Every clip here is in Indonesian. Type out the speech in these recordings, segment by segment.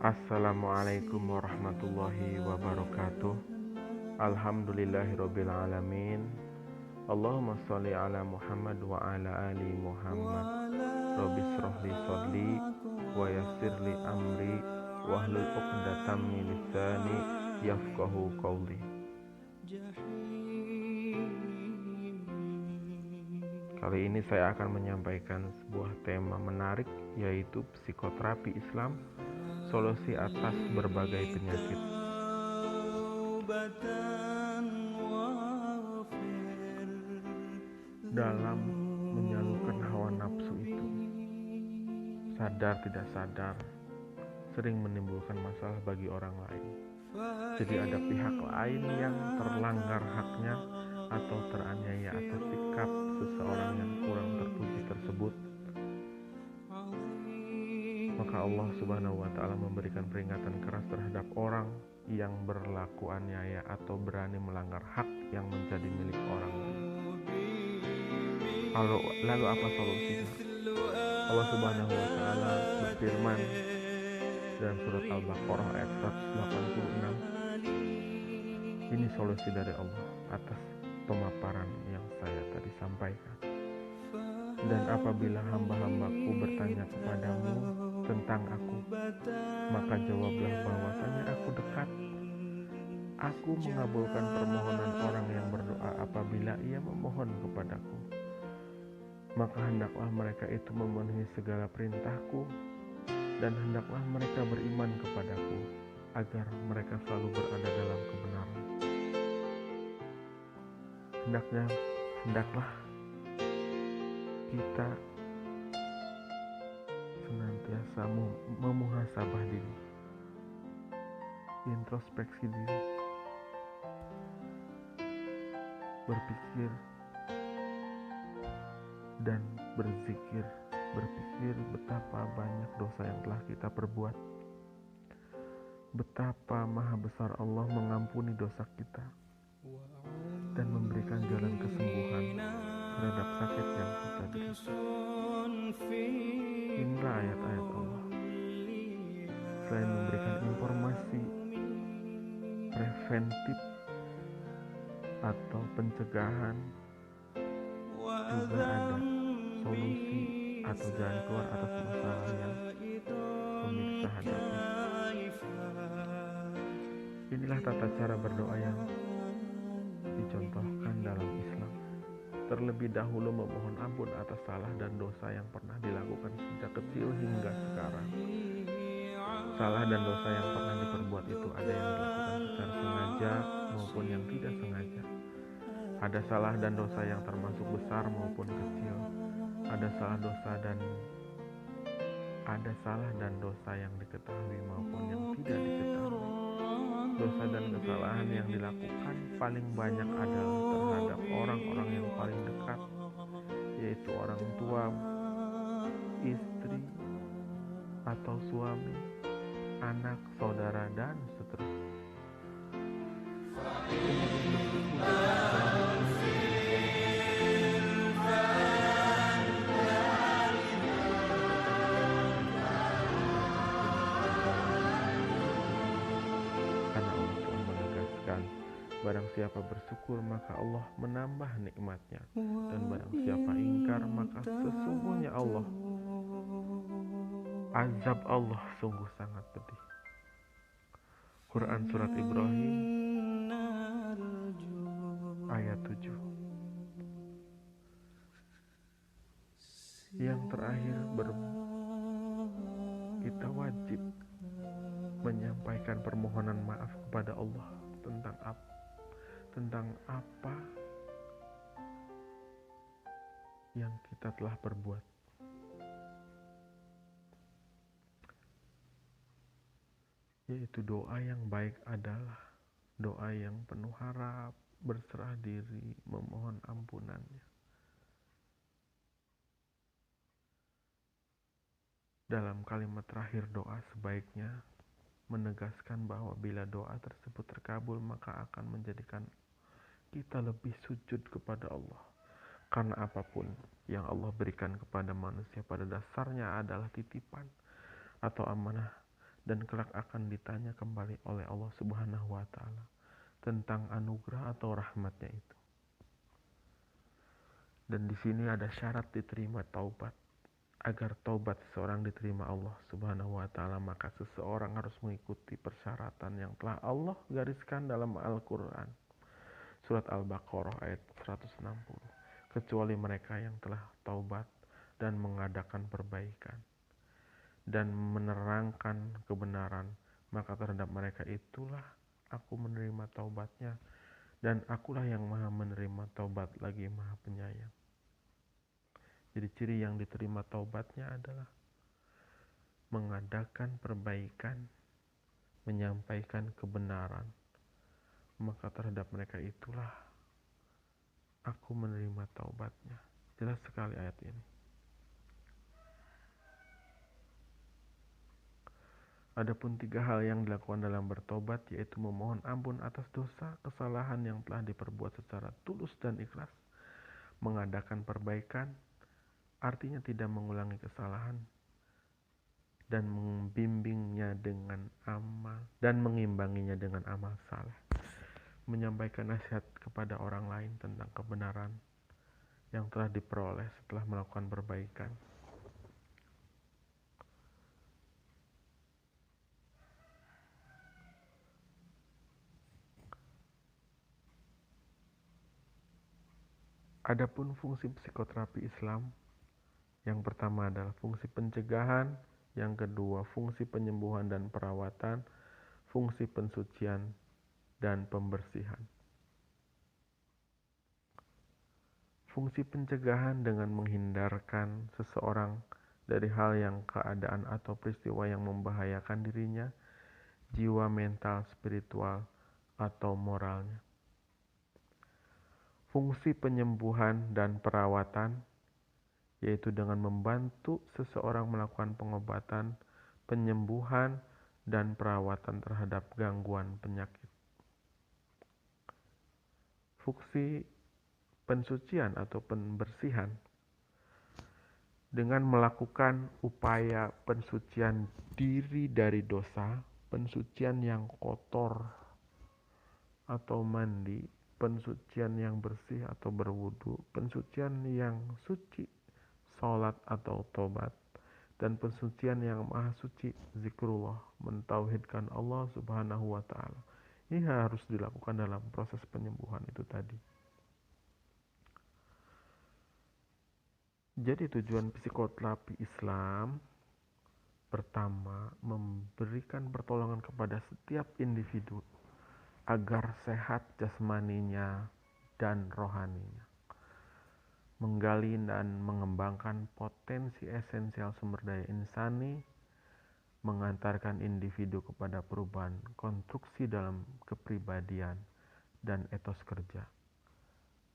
Assalamualaikum warahmatullahi wabarakatuh. Alhamdulillahirabbil alamin. Allahumma sholli ala Muhammad wa ala ali Muhammad. Rabbi shrahli shodri wa yassirli amri wahlul 'uqdatam min lisani yafqahu qawli. Kali ini saya akan menyampaikan sebuah tema menarik, yaitu psikoterapi Islam, solusi atas berbagai penyakit. Dalam menyalurkan hawa nafsu itu, sadar tidak sadar, sering menimbulkan masalah bagi orang lain. Jadi ada pihak lain yang terlanggar haknya atau teraniaya atas sikap seseorang yang kurang terpuji tersebut. Maka Allah Subhanahu wa Ta'ala memberikan peringatan keras terhadap orang yang berlaku aniaya atau berani melanggar hak yang menjadi milik orang lain. Lalu apa solusinya? Allah Subhanahu wa Ta'ala berfirman dalam surat Al-Baqarah ayat 186. Ini solusi dari Allah atas pemaparan yang saya tadi sampaikan. Dan apabila hamba-hambaku bertanya kepadamu tentang aku, maka jawablah bahwasanya aku dekat. Aku mengabulkan permohonan orang yang berdoa apabila ia memohon kepadaku. Maka hendaklah mereka itu memenuhi segala perintahku, dan hendaklah mereka beriman kepadaku, agar mereka selalu berada dalam kebenaran. Hendaklah kita senantiasa memuhasabah diri, introspeksi diri, berpikir dan berzikir, berpikir betapa banyak dosa yang telah kita perbuat, betapa maha besar Allah mengampuni dosa kita dan memberikan jalan kesembuhan terhadap sakit yang kita derita. Inilah ayat-ayat Allah. Selain memberikan informasi preventif atau pencegahan, juga ada solusi atau jalan keluar atas masalah yang pemirsa hadapi. Inilah tata cara berdoa yang dicontohkan dalam Islam. Terlebih dahulu memohon ampun atas salah dan dosa yang pernah dilakukan sejak kecil hingga sekarang. Salah dan dosa yang pernah diperbuat itu ada yang dilakukan secara sengaja maupun yang tidak sengaja. Ada salah dan dosa yang termasuk besar maupun kecil. Ada salah dan dosa yang diketahui maupun yang tidak diketahui. Dosa dan kesalahan yang dilakukan paling banyak adalah terhadap orang-orang yang paling dekat, yaitu orang tua, istri, atau suami, anak, saudara, dan seterusnya. Karena Allah telah menegaskan, barang siapa bersyukur maka Allah menambah nikmatnya, dan barang siapa ingkar maka sesungguhnya azab Allah sungguh sangat pedih. Quran surat Ibrahim ayat 7. Yang terakhir, kita wajib menyampaikan permohonan maaf kepada Allah tentang apa yang kita telah perbuat. Yaitu doa yang baik adalah doa yang penuh harap, berserah diri, memohon ampunannya. Dalam kalimat terakhir doa sebaiknya menegaskan bahwa bila doa tersebut terkabul maka akan menjadikan kita lebih sujud kepada Allah. Karena apapun yang Allah berikan kepada manusia pada dasarnya adalah titipan atau amanah dan kelak akan ditanya kembali oleh Allah Subhanahu wa taala tentang anugerah atau rahmatnya itu. Dan di sini ada syarat diterima taubat. Agar taubat seseorang diterima Allah Subhanahu wa taala, maka seseorang harus mengikuti persyaratan yang telah Allah gariskan dalam Al-Qur'an. Surat Al-Baqarah ayat 160. Kecuali mereka yang telah taubat dan mengadakan perbaikan dan menerangkan kebenaran, maka terhadap mereka itulah aku menerima taubatnya, dan akulah yang maha menerima taubat lagi maha penyayang. Jadi ciri yang diterima taubatnya adalah mengadakan perbaikan, menyampaikan kebenaran, maka terhadap mereka itulah aku menerima taubatnya. Jelas sekali ayat ini. Adapun 3 hal yang dilakukan dalam bertobat, yaitu memohon ampun atas dosa, kesalahan yang telah diperbuat secara tulus dan ikhlas, mengadakan perbaikan, artinya tidak mengulangi kesalahan, dan membimbingnya dengan mengimbanginya dengan amal saleh, menyampaikan nasihat kepada orang lain tentang kebenaran yang telah diperoleh setelah melakukan perbaikan. Adapun fungsi psikoterapi Islam, yang pertama adalah fungsi pencegahan, yang kedua fungsi penyembuhan dan perawatan, fungsi pensucian dan pembersihan. Fungsi pencegahan dengan menghindarkan seseorang dari hal yang keadaan atau peristiwa yang membahayakan dirinya, jiwa, mental, spiritual, atau moralnya. Fungsi penyembuhan dan perawatan, yaitu dengan membantu seseorang melakukan pengobatan, penyembuhan, dan perawatan terhadap gangguan penyakit. Fungsi pensucian atau pembersihan, dengan melakukan upaya pensucian diri dari dosa, pensucian yang kotor atau mandi, pensucian yang bersih atau berwudu, pensucian yang suci, sholat atau tobat, dan pensucian yang maha suci, zikrullah, mentauhidkan Allah Subhanahu wa ta'ala. Ini harus dilakukan dalam proses penyembuhan itu tadi. Jadi tujuan psikoterapi Islam pertama, memberikan pertolongan kepada setiap individu agar sehat jasmaninya dan rohaninya, menggali dan mengembangkan potensi esensial sumber daya insani, mengantarkan individu kepada perubahan konstruksi dalam kepribadian dan etos kerja,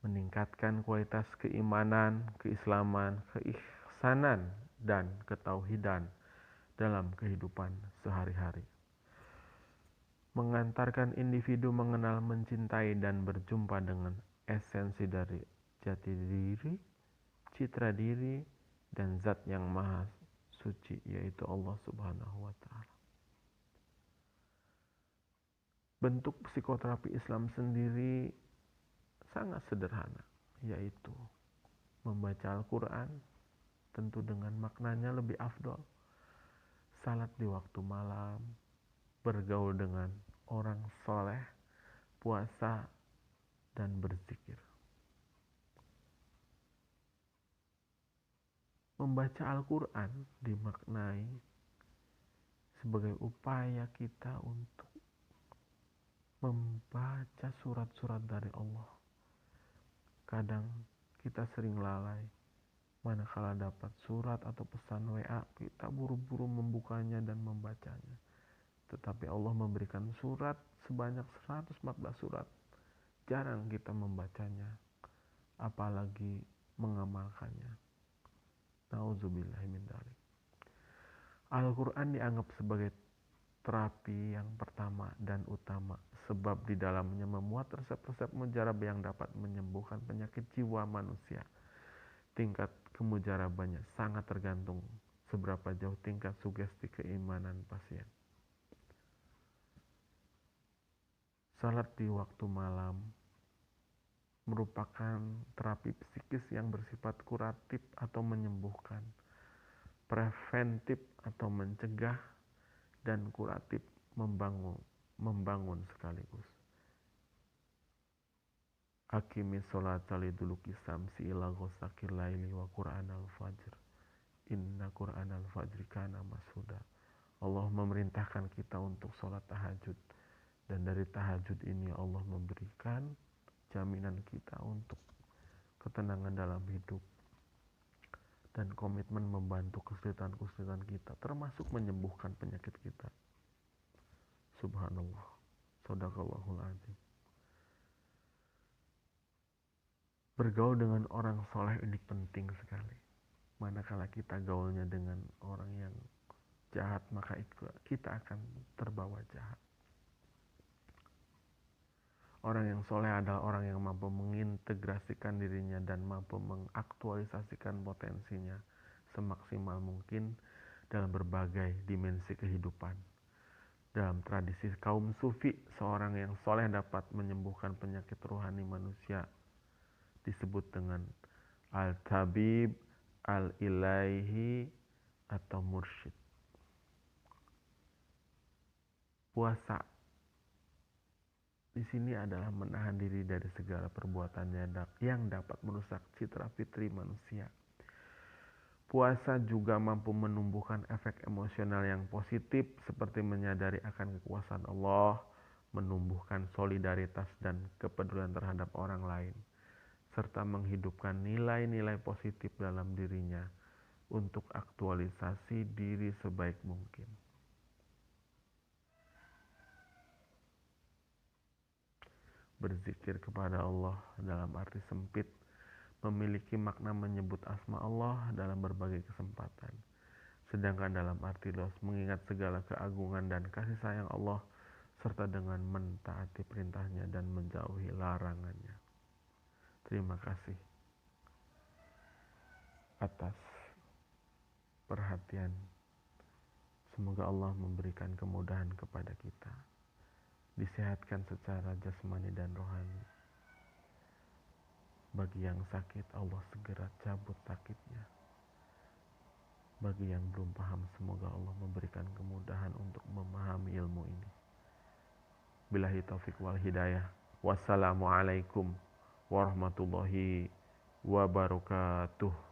meningkatkan kualitas keimanan, keislaman, keihsanan, dan ketauhidan dalam kehidupan sehari-hari, mengantarkan individu mengenal, mencintai, dan berjumpa dengan esensi dari jati diri, citra diri, dan zat yang maha suci, yaitu Allah Subhanahu wa ta'ala. Bentuk psikoterapi Islam sendiri sangat sederhana, yaitu membaca Al-Quran, tentu dengan maknanya lebih afdol, salat di waktu malam, bergaul dengan orang soleh, puasa, dan berzikir. Membaca Al-Quran dimaknai sebagai upaya kita untuk membaca surat-surat dari Allah. Kadang kita sering lalai, manakala dapat surat atau pesan WA, kita buru-buru membukanya dan membacanya. Tetapi Allah memberikan surat sebanyak 114 surat jarang kita membacanya, apalagi mengamalkannya. Nauzubillahi min dzalik. Al-Quran dianggap sebagai terapi yang pertama dan utama, sebab di dalamnya memuat resep-resep mujarab yang dapat menyembuhkan penyakit jiwa manusia. Tingkat kemujarabannya sangat tergantung seberapa jauh tingkat sugesti keimanan pasien. Salat di waktu malam merupakan terapi psikis yang bersifat kuratif atau menyembuhkan, preventif atau mencegah, dan kuratif membangun sekaligus. Aqimi sholata liduluki samsi ila ghosakil laili wa qur'anal fajr. Inna qur'anal fajri kana mashhuda. Allah memerintahkan kita untuk sholat tahajud. Dan dari tahajud ini Allah memberikan jaminan kita untuk ketenangan dalam hidup dan komitmen membantu kesulitan-kesulitan kita, termasuk menyembuhkan penyakit kita. Subhanallah. Shadaqallahul azim. Bergaul dengan orang soleh ini penting sekali. Manakala kita gaulnya dengan orang yang jahat, maka kita akan terbawa jahat. Orang yang soleh adalah orang yang mampu mengintegrasikan dirinya dan mampu mengaktualisasikan potensinya semaksimal mungkin dalam berbagai dimensi kehidupan. Dalam tradisi kaum sufi, seorang yang soleh dapat menyembuhkan penyakit rohani manusia, disebut dengan al-tabib, al-ilahi, atau mursyid. Puasa di sini adalah menahan diri dari segala perbuatan yang dapat merusak citra fitri manusia. Puasa juga mampu menumbuhkan efek emosional yang positif seperti menyadari akan kekuasaan Allah, menumbuhkan solidaritas dan kepedulian terhadap orang lain, serta menghidupkan nilai-nilai positif dalam dirinya untuk aktualisasi diri sebaik mungkin. Berzikir kepada Allah dalam arti sempit memiliki makna menyebut asma Allah dalam berbagai kesempatan. Sedangkan dalam arti luas mengingat segala keagungan dan kasih sayang Allah serta dengan mentaati perintahnya dan menjauhi larangannya. Terima kasih atas perhatian. Semoga Allah memberikan kemudahan kepada kita. Disehatkan secara jasmani dan rohani. Bagi yang sakit, Allah segera cabut sakitnya. Bagi yang belum paham, semoga Allah memberikan kemudahan untuk memahami ilmu ini. Billahi taufik wal hidayah. Wassalamualaikum warahmatullahi wabarakatuh.